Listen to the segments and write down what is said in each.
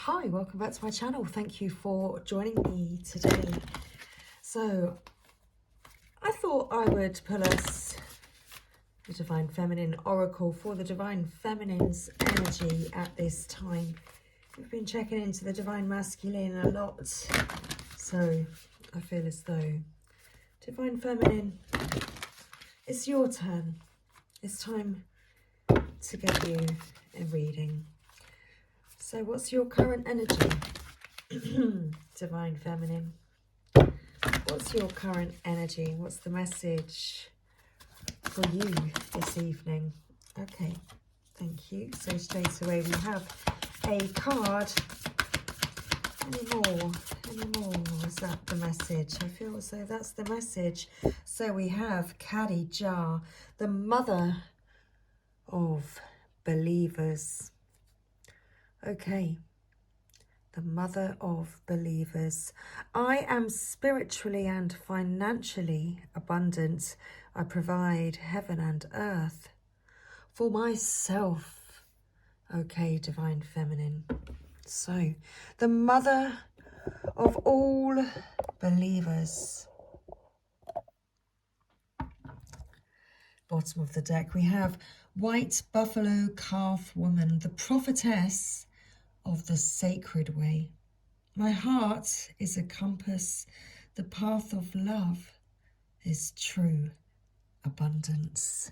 Hi, welcome back to my channel. Thank you for joining me today. So I thought I would pull us the Divine Feminine Oracle for the Divine Feminine's energy at this time. We've been checking into the Divine Masculine a lot, so I feel as though Divine Feminine, it's your turn. It's time to get you a reading. So what's your current energy, Divine Feminine? What's your current energy? What's the message for you this evening? Okay, thank you. So straight away we have a card. Any more? Is that the message? I feel as though that's the message. So we have Khadijah, the mother of believers. Okay, the mother of believers. I am spiritually and financially abundant. I provide heaven and earth for myself. Okay, Divine Feminine. So, the mother of all believers. Bottom of the deck, we have White Buffalo Calf Woman, the prophetess of the sacred way. My heart is a compass. The path of love is true abundance.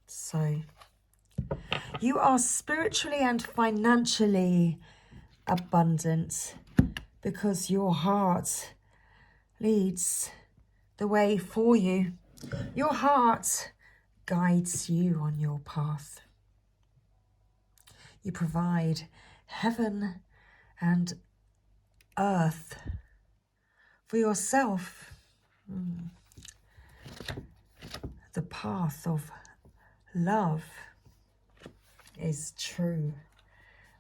So, you are spiritually and financially abundant because your heart leads the way for you. Your heart guides you on your path. You provide heaven and earth for yourself. The path of love is true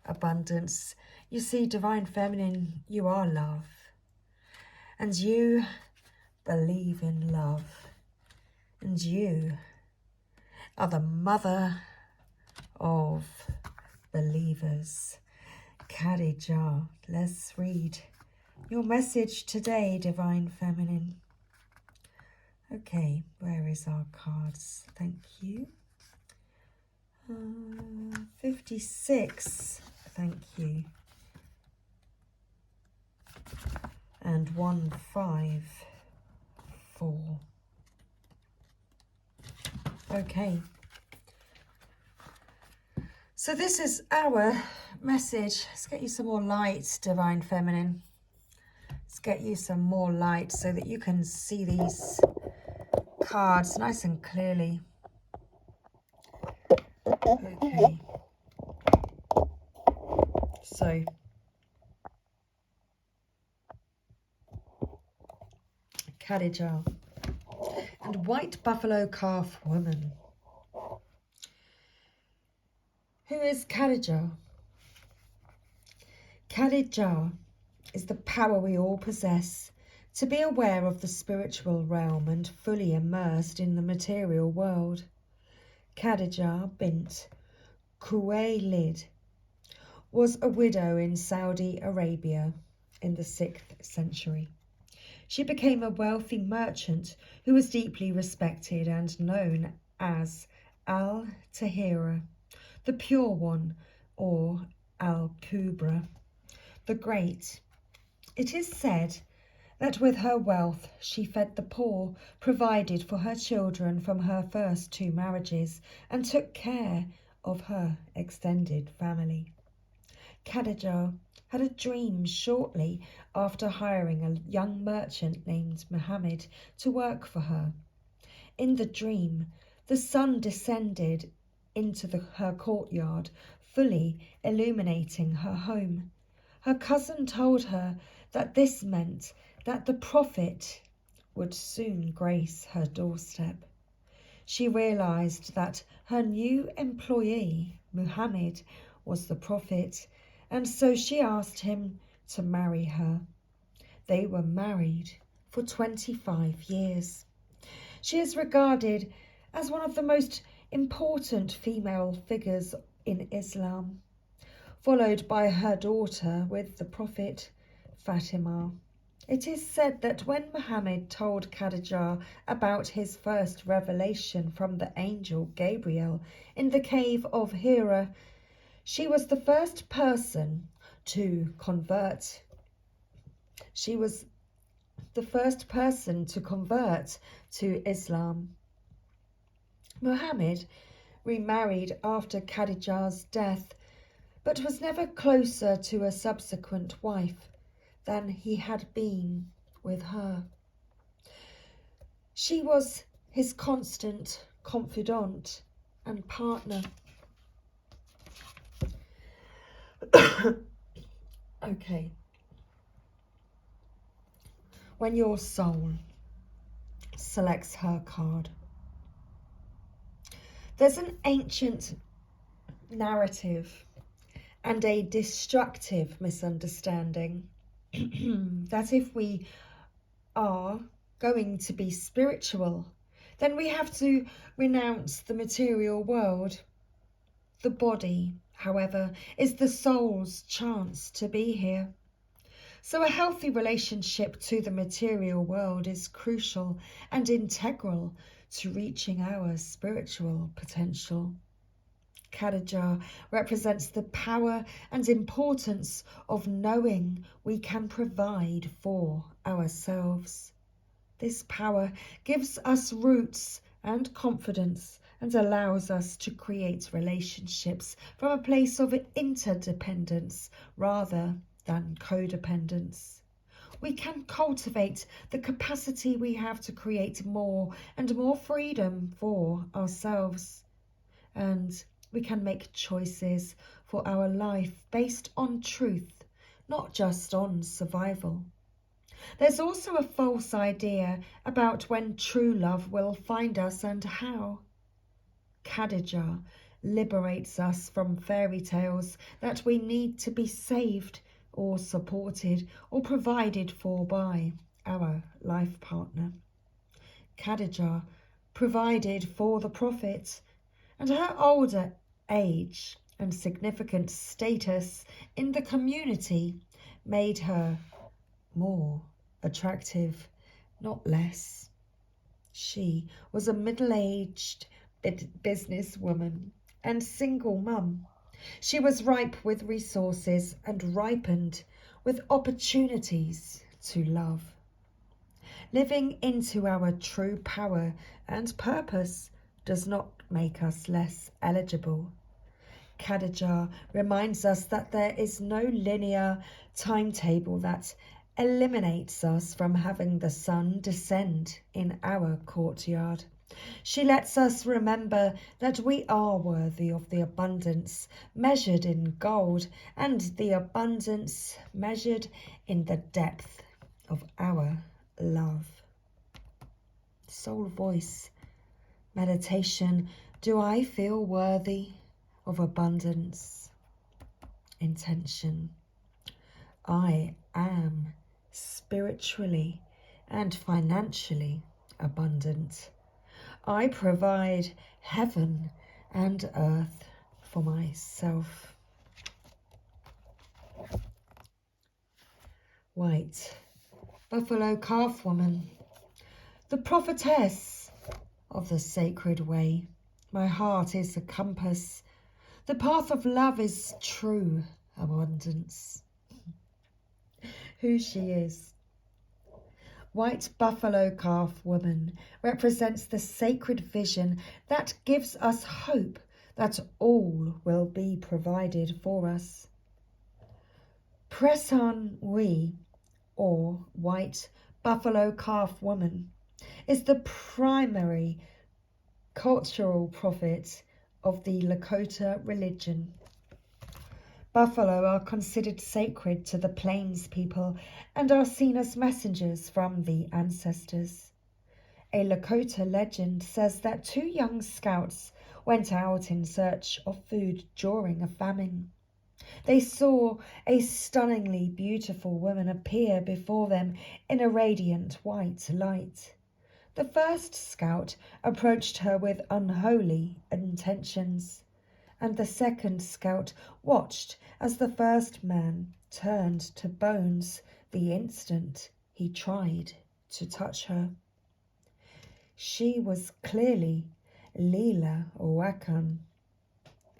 abundance. You see, Divine Feminine, you are love, and you believe in love, and you are the mother of believers. Khadijah, let's read your message today, Divine Feminine. Okay, where is our cards? Thank you. 56, thank you. And 154. Okay. So this is our message. Let's get you some more light, Divine Feminine. Let's get you some more light so that you can see these cards nice and clearly. Okay. So, Khadijah and White Buffalo Calf Woman. Who is Khadijah? Khadijah is the power we all possess to be aware of the spiritual realm and fully immersed in the material world. Khadijah bint Khuwaylid was a widow in Saudi Arabia in the 6th century. She became a wealthy merchant who was deeply respected and known as Al-Tahira, the Pure One, or Al-Kubra, the Great. It is said that with her wealth she fed the poor, provided for her children from her first 2 marriages, and took care of her extended family. Khadijah had a dream shortly after hiring a young merchant named Muhammad to work for her. In the dream, the sun descended into her courtyard, fully illuminating her home. Her cousin told her that this meant that the prophet would soon grace her doorstep. She realized that her new employee, Muhammad, was the prophet, and so she asked him to marry her. They were married for 25 years. She is regarded as one of the most important female figures in Islam. followed by her daughter with the prophet Fatima. It is said that when Muhammad told Khadijah about his first revelation from the angel Gabriel in the cave of Hira, she was the first person to convert. She was the first person to convert to Islam. Muhammad remarried after Khadijah's death, but was never closer to a subsequent wife than he had been with her. She was his constant confidant and partner. Okay. When your soul selects her card, there's an ancient narrative and a destructive misunderstanding that if we are going to be spiritual, then we have to renounce the material world. The body, however, is the soul's chance to be here. So a healthy relationship to the material world is crucial and integral to reaching our spiritual potential. Khadijah represents the power and importance of knowing we can provide for ourselves. This power gives us roots and confidence and allows us to create relationships from a place of interdependence rather than codependence. We can cultivate the capacity we have to create more and more freedom for ourselves. And we can make choices for our life based on truth, not just on survival. There's also a false idea about when true love will find us and how. Khadijah liberates us from fairy tales that we need to be saved or supported or provided for by our life partner. Khadijah provided for the prophet, and her older age and significant status in the community made her more attractive, not less. She was a middle-aged businesswoman and single mum. She was ripe with resources and ripened with opportunities to love. Living into our true power and purpose does not make us less eligible. Khadijah reminds us that there is no linear timetable that eliminates us from having the sun descend in our courtyard. She lets us remember that we are worthy of the abundance measured in gold and the abundance measured in the depth of our love. Soul voice meditation. Do I feel worthy of abundance? Intention. I am spiritually and financially abundant. I provide heaven and earth for myself. White buffalo calf woman, the prophetess of the sacred way. My heart is a compass. The path of love is true abundance. Who she is. White buffalo calf woman represents the sacred vision that gives us hope that all will be provided for us. Presan we, or white buffalo calf woman, is the primary cultural prophet of the Lakota religion. Buffalo are considered sacred to the Plains people and are seen as messengers from the ancestors. A Lakota legend says that 2 young scouts went out in search of food during a famine. They saw a stunningly beautiful woman appear before them in a radiant white light. The first scout approached her with unholy intentions, and the second scout watched as the first man turned to bones the instant he tried to touch her. She was clearly Leela Wakan,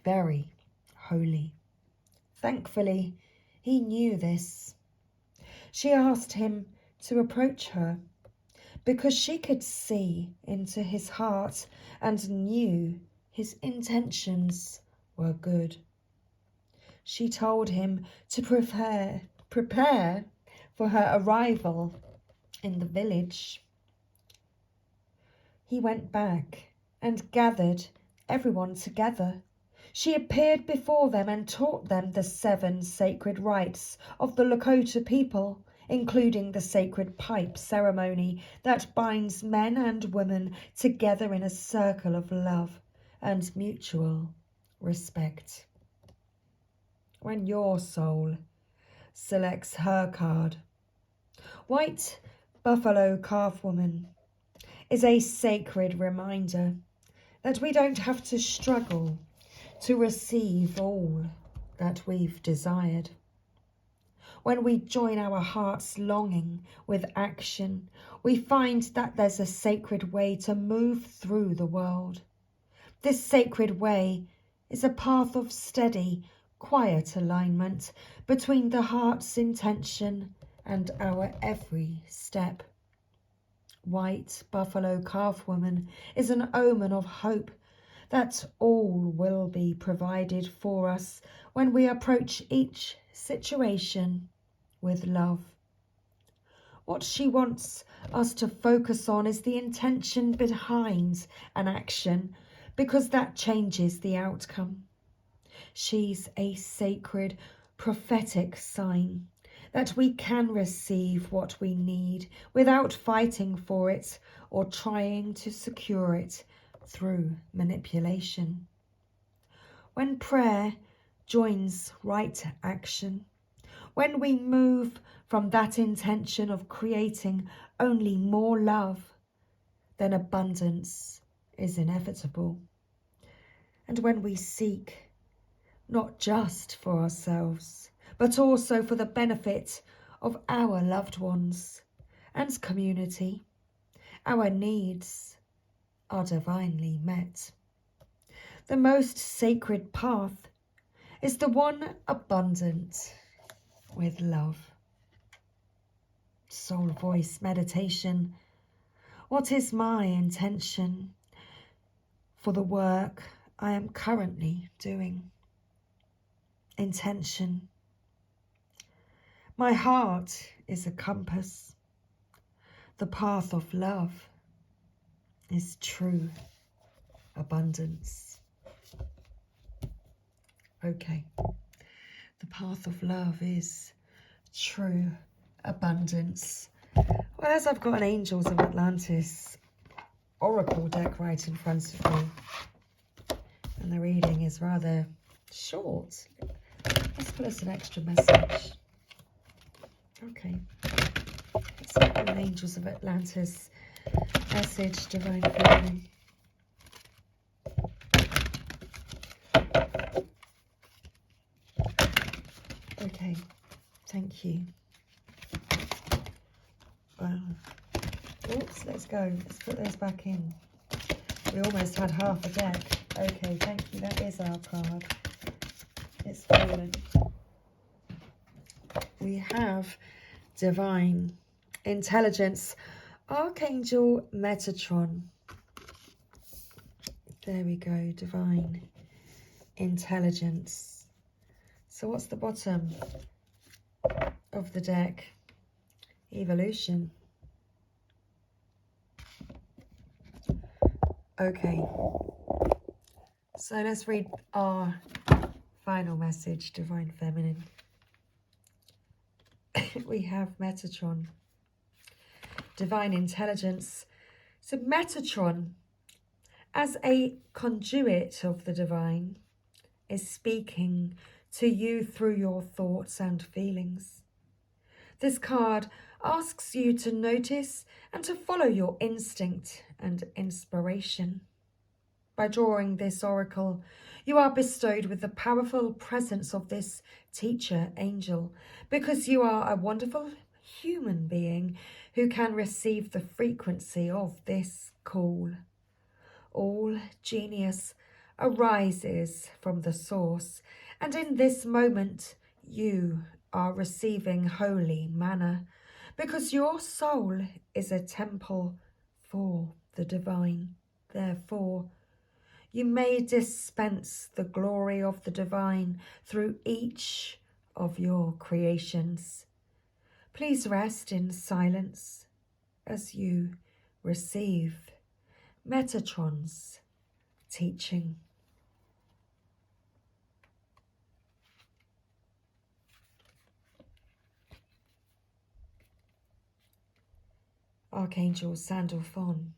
very holy. Thankfully, he knew this. She asked him to approach her because she could see into his heart and knew his intentions were good. She told him to prepare for her arrival in the village. He went back and gathered everyone together. She appeared before them and taught them the 7 sacred rites of the Lakota people, including the sacred pipe ceremony that binds men and women together in a circle of love and mutual respect. When your soul selects her card, White Buffalo Calf Woman is a sacred reminder that we don't have to struggle to receive all that we've desired. When we join our heart's longing with action, we find that there's a sacred way to move through the world. This sacred way is a path of steady, quiet alignment between the heart's intention and our every step. White Buffalo Calf Woman is an omen of hope that all will be provided for us when we approach each situation with love. What she wants us to focus on is the intention behind an action, because that changes the outcome. She's a sacred, prophetic sign that we can receive what we need without fighting for it or trying to secure it through manipulation. When prayer joins right action, when we move from that intention of creating only more love, then abundance is inevitable. And when we seek not just for ourselves, but also for the benefit of our loved ones and community, our needs are divinely met. The most sacred path is the one abundant with love. Soul voice meditation. What is my intention for the work I am currently doing? Intention. My heart is a compass. The path of love is true abundance. Okay. The path of love is true abundance. Well, as I've got an Angels of Atlantis Oracle deck right in front of me, and the reading is rather short, let's put us an extra message. Okay. Let's put an Angels of Atlantis message, Divine Feminine. Okay, thank you. Wow. Oops, let's go. Let's put those back in. We almost had half a deck. Okay, thank you. That is our card. It's fallen. We have Divine Intelligence, Archangel Metatron. There we go, Divine Intelligence. So what's the bottom of the deck? Evolution. Okay, so let's read our final message, Divine Feminine. We have Metatron, Divine Intelligence. So Metatron, as a conduit of the divine, is speaking to you through your thoughts and feelings. This card asks you to notice and to follow your instinct and inspiration. By drawing this oracle, You are bestowed with the powerful presence of this teacher angel because you are a wonderful human being who can receive the frequency of this call. All genius arises from the source, and in this moment you are receiving holy manna because your soul is a temple for the divine. Therefore, you may dispense the glory of the divine through each of your creations. Please rest in silence as you receive Metatron's teaching. Archangel Sandalphon,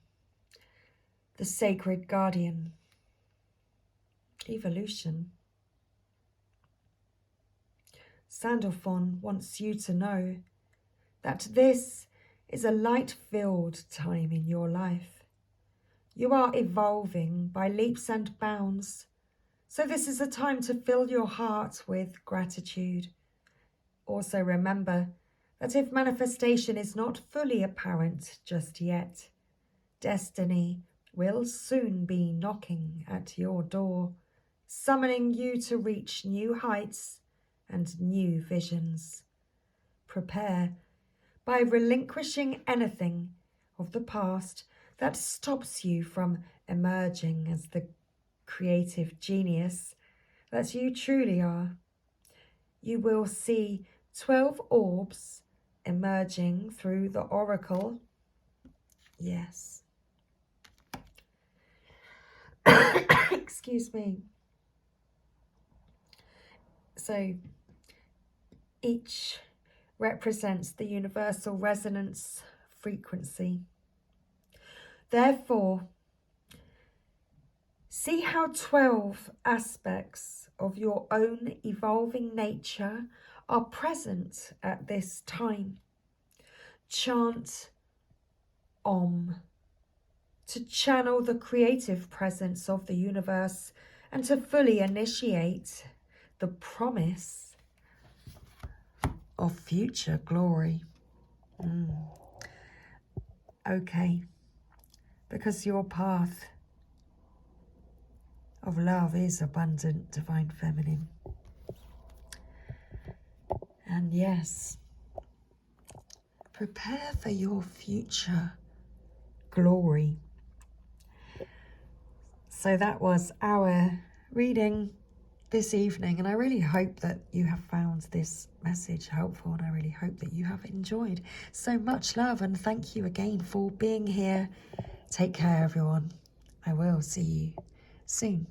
the sacred guardian. Evolution. Sandalphon wants you to know that this is a light-filled time in your life. You are evolving by leaps and bounds, so this is a time to fill your heart with gratitude. Also remember that if manifestation is not fully apparent just yet, destiny will soon be knocking at your door, summoning you to reach new heights and new visions. Prepare by relinquishing anything of the past that stops you from emerging as the creative genius that you truly are. You will see 12 orbs emerging through the oracle. Yes. Excuse me. So each represents the universal resonance frequency. Therefore, see how 12 aspects of your own evolving nature are present at this time. Chant Om to channel the creative presence of the universe and to fully initiate the promise of future glory. Okay, because your path of love is abundant, divine feminine. And yes, prepare for your future glory. So that was our reading this evening, and I really hope that you have found this message helpful, and I really hope that you have enjoyed. So much love, and thank you again for being here. Take care, everyone. I will see you soon.